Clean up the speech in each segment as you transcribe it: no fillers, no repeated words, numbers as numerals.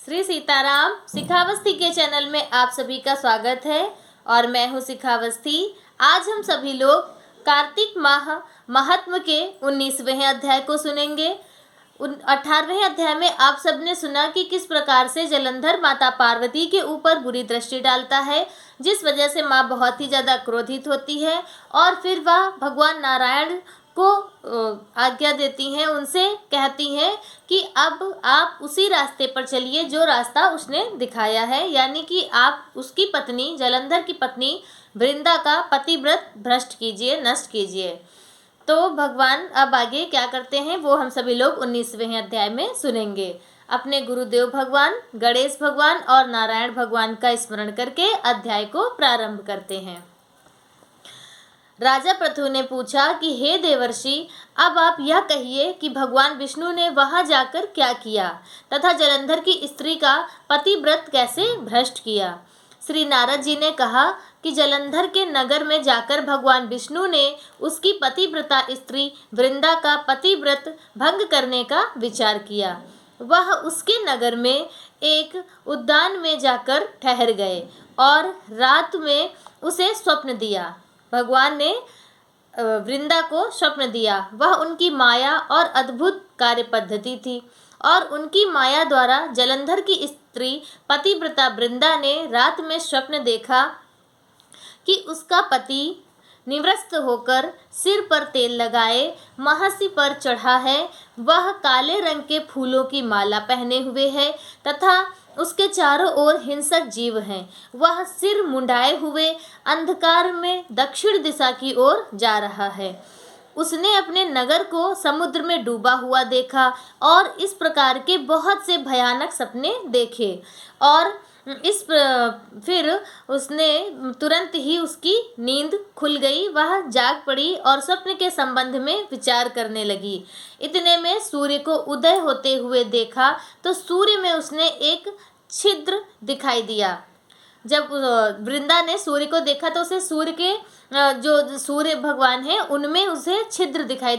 श्री सीताराम शिखावस्थी के चैनल में आप सभी का स्वागत है और मैं हूँ शिखावस्थी। आज हम सभी लोग कार्तिक माह महात्म के 19वें अध्याय को सुनेंगे। 18वें अध्याय में आप सबने सुना कि किस प्रकार से जलंधर माता पार्वती के ऊपर बुरी दृष्टि डालता है, जिस वजह से माँ बहुत ही ज़्यादा क्रोधित होती है और फिर वह भगवान नारायण को आज्ञा देती हैं, उनसे कहती हैं कि अब आप उसी रास्ते पर चलिए जो रास्ता उसने दिखाया है, यानी कि आप उसकी पत्नी जलंधर की पत्नी वृंदा का पतिव्रत भ्रष्ट कीजिए, नष्ट कीजिए। तो भगवान अब आगे क्या करते हैं वो हम सभी लोग 19वें अध्याय में सुनेंगे। अपने गुरुदेव भगवान गणेश भगवान और नारायण भगवान का स्मरण करके अध्याय को प्रारंभ करते हैं। राजा पृथु ने पूछा कि हे देवर्षि, अब आप यह कहिए कि भगवान विष्णु ने वहां जाकर क्या किया तथा जलंधर की स्त्री का पतिव्रत कैसे भ्रष्ट किया। श्री नारद जी ने कहा कि जलंधर के नगर में जाकर भगवान विष्णु ने उसकी पतिव्रता स्त्री वृंदा का पतिव्रत भंग करने का विचार किया। वह उसके नगर में एक उद्यान में जाकर ठहर गए और रात में उसे स्वप्न दिया। भगवान ने वृंदा को स्वप्न दिया। वह उनकी माया और अद्भुत कार्य पद्धति थी और उनकी माया द्वारा जलंधर की स्त्री पतिव्रता वृंदा ने रात में स्वप्न देखा कि उसका पति निवृत्त होकर सिर पर तेल लगाए महर्षि पर चढ़ा है। वह काले रंग के फूलों की माला पहने हुए है तथा उसके चारों ओर हिंसक जीव हैं। वह सिर मुंडाए हुए अंधकार में दक्षिण दिशा की ओर जा रहा है। उसने अपने नगर को समुद्र में डूबा हुआ देखा और इस प्रकार के बहुत से भयानक सपने देखे और फिर उसने तुरंत ही उसकी नींद खुल गई। वह जाग पड़ी और स्वप्न के संबंध में विचार करने लगी। इतने में सूर्य को उदय होते हुए देखा तो सूर्य में उसने एक छिद्र दिखाई दिया। जब वृंदा ने सूर्य को देखा तो उसे सूर्य के जो सूर्य भगवान हैं उनमें उसे छिद्र दिखाई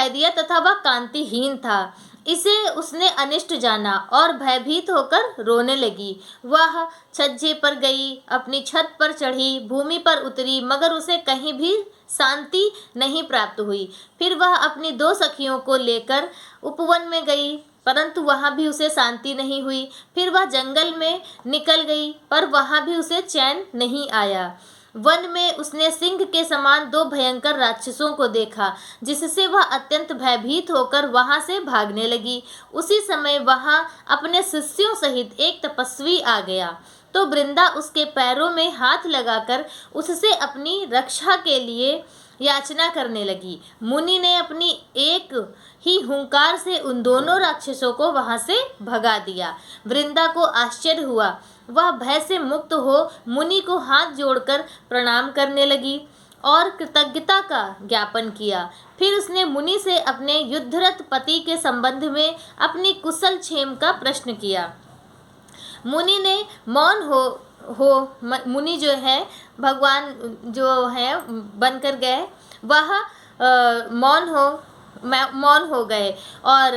दिया तथा वह कांतिहीन था। इसे उसने अनिष्ट जाना और भयभीत होकर रोने लगी। वह छज्जे पर गई, अपनी छत पर चढ़ी, भूमि पर उतरी, मगर उसे कहीं भी शांति नहीं प्राप्त हुई। फिर वह अपनी 2 सखियों को लेकर उपवन में गई, परंतु वहाँ भी उसे शांति नहीं हुई। फिर वह जंगल में निकल गई, पर वहाँ भी उसे चैन नहीं आया। वन में उसने सिंह के समान 2 भयंकर राक्षसों को देखा, जिससे वह अत्यंत भयभीत होकर वहां से भागने लगी। उसी समय वहां अपने शिष्यों सहित एक तपस्वी आ गया तो वृंदा उसके पैरों में हाथ लगाकर उससे अपनी रक्षा के लिए याचना करने लगी। मुनि ने अपनी एक ही हुंकार से उन दोनों राक्षसों को वहां से भगा दिया। वृंदा को आश्चर्य हुआ। वह भय से मुक्त हो मुनि को हाथ जोड़कर प्रणाम करने लगी और कृतज्ञता का ज्ञापन किया। फिर उसने मुनि से अपने युद्धरत पति के संबंध में अपनी कुशल क्षेम का प्रश्न किया। मुनि ने मुनि जो है भगवान जो है बनकर गए, वह मौन हो गए और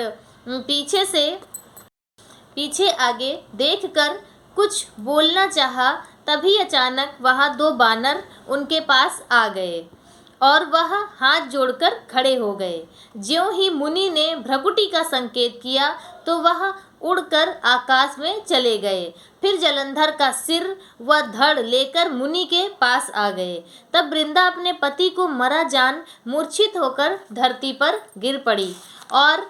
पीछे आगे देखकर कुछ बोलना चाहा। तभी अचानक वहाँ 2 बानर उनके पास आ गए और वह हाथ जोड़कर खड़े हो गए। ज्यों ही मुनि ने भ्रकुटी का संकेत किया तो वह उड़कर आकाश में चले गए। फिर जलंधर का सिर व धड़ लेकर मुनि के पास आ गए। तब वृंदा अपने पति को मरा जान मूर्छित होकर धरती पर गिर पड़ी और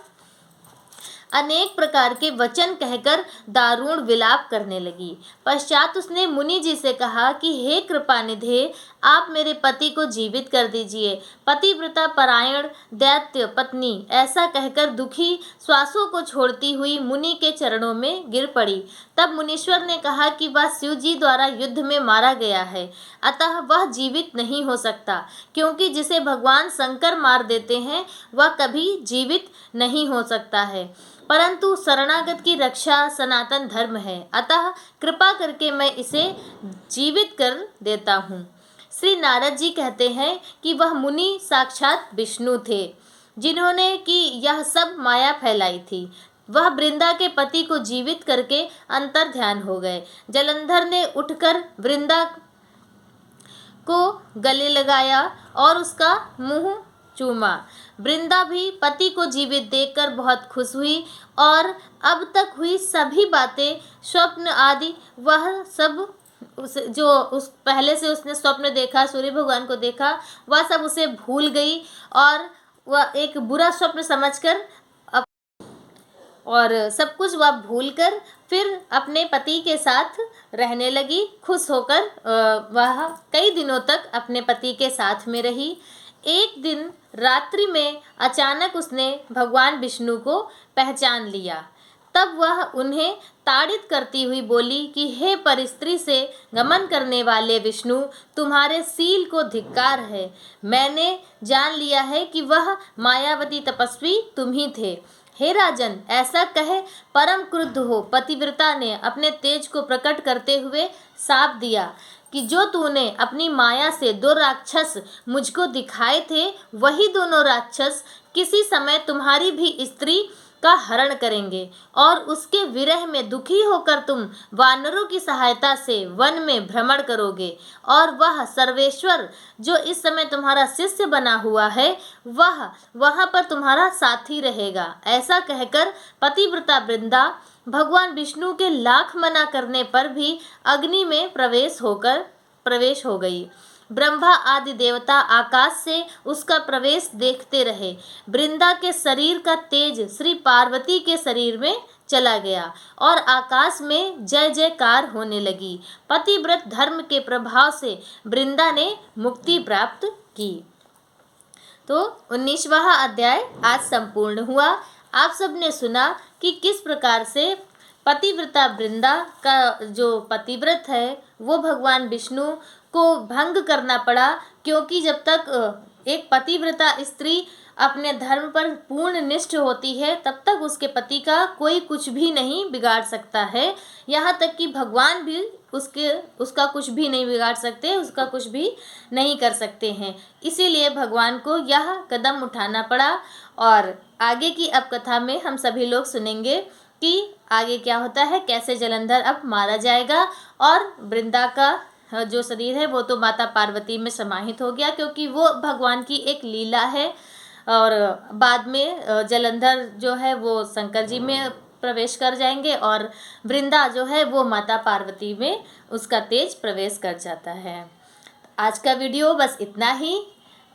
अनेक प्रकार के वचन कहकर दारुण विलाप करने लगी। पश्चात उसने मुनि जी से कहा कि हे कृपानिधे, आप मेरे पति को जीवित कर दीजिए। पतिव्रता परायण दैत्य पत्नी ऐसा कहकर दुखी श्वासों को छोड़ती हुई मुनि के चरणों में गिर पड़ी। तब मुनीश्वर ने कहा कि वह शिव जी द्वारा युद्ध में मारा गया है, अतः वह जीवित नहीं हो सकता, क्योंकि जिसे भगवान शंकर मार देते हैं वह कभी जीवित नहीं हो सकता है। परंतु शरणागत की रक्षा सनातन धर्म है, अतः कृपा करके मैं इसे जीवित कर देता हूँ। श्री नारद जी कहते हैं कि वह मुनि साक्षात विष्णु थे, जिन्होंने कि यह सब माया फैलाई थी। वह वृंदा के पति को जीवित करके अंतर ध्यान हो गए। जलंधर ने उठकर वृंदा को गले लगाया और उसका मुंह चूमा। वृंदा भी पति को जीवित देखकर बहुत खुश हुई और अब तक हुई सभी बातें, स्वप्न आदि, वह सब उस पहले से उसने स्वप्न देखा, सूर्य भगवान को देखा, वह सब उसे भूल गई और वह एक बुरा स्वप्न समझकर और सब कुछ वह भूलकर फिर अपने पति के साथ रहने लगी। खुश होकर वह कई दिनों तक अपने पति के साथ में रही। एक दिन रात्रि में अचानक उसने भगवान विष्णु को पहचान लिया। तब वह उन्हें ताड़ित करती हुई बोली कि हे परस्त्री से गमन करने वाले विष्णु, तुम्हारे शील को धिक्कार है। मैंने जान लिया है कि वह मायावती तपस्वी तुम ही थे। हे राजन, ऐसा कहे परम क्रुद्ध हो पतिव्रता ने अपने तेज को प्रकट करते हुए शाप दिया कि जो तूने अपनी माया से 2 राक्षस मुझको दिखाए थे, वही दोनों राक्षस किसी समय तुम्हारी भी स्त्री का हरण करेंगे और उसके विरह में दुखी होकर तुम वानरों की सहायता से वन में भ्रमण करोगे और वह सर्वेश्वर जो इस समय तुम्हारा शिष्य बना हुआ है, वह वहाँ पर तुम्हारा साथी रहेगा। ऐसा कहकर पतिव्रता वृंदा भगवान विष्णु के लाख मना करने पर भी अग्नि में प्रवेश हो गई। ब्रह्मा आदि देवता आकाश से उसका प्रवेश देखते रहे। वृंदा के शरीर का तेज श्री पार्वती के शरीर में चला गया और आकाश में जय जयकार होने लगी। पतिव्रत धर्म के प्रभाव से वृंदा ने मुक्ति प्राप्त की। तो 19वां अध्याय आज संपूर्ण हुआ। आप सबने सुना कि किस प्रकार से पतिव्रता वृंदा का जो पतिव्रत है वो भगवान विष्णु को भंग करना पड़ा, क्योंकि जब तक एक पतिव्रता स्त्री अपने धर्म पर पूर्ण निष्ठ होती है तब तक उसके पति का कोई कुछ भी नहीं बिगाड़ सकता है। यहाँ तक कि भगवान भी उसका कुछ भी नहीं बिगाड़ सकते, उसका कुछ भी नहीं कर सकते हैं। इसीलिए भगवान को यह कदम उठाना पड़ा। और आगे की अब कथा में हम सभी लोग सुनेंगे कि आगे क्या होता है, कैसे जलंधर अब मारा जाएगा और वृंदा का जो शरीर है वो तो माता पार्वती में समाहित हो गया, क्योंकि वो भगवान की एक लीला है। और बाद में जलंधर जो है वो शंकर जी में प्रवेश कर जाएंगे और वृंदा जो है वो माता पार्वती में उसका तेज प्रवेश कर जाता है। आज का वीडियो बस इतना ही।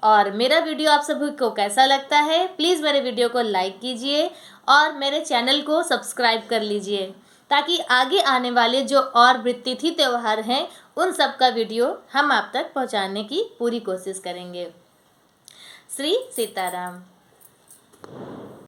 और मेरा वीडियो आप सभी को कैसा लगता है, प्लीज़ मेरे वीडियो को लाइक कीजिए और मेरे चैनल को सब्सक्राइब कर लीजिए, ताकि आगे आने वाले जो और तिथि त्यौहार हैं उन सब का वीडियो हम आप तक पहुंचाने की पूरी कोशिश करेंगे। श्री सीताराम।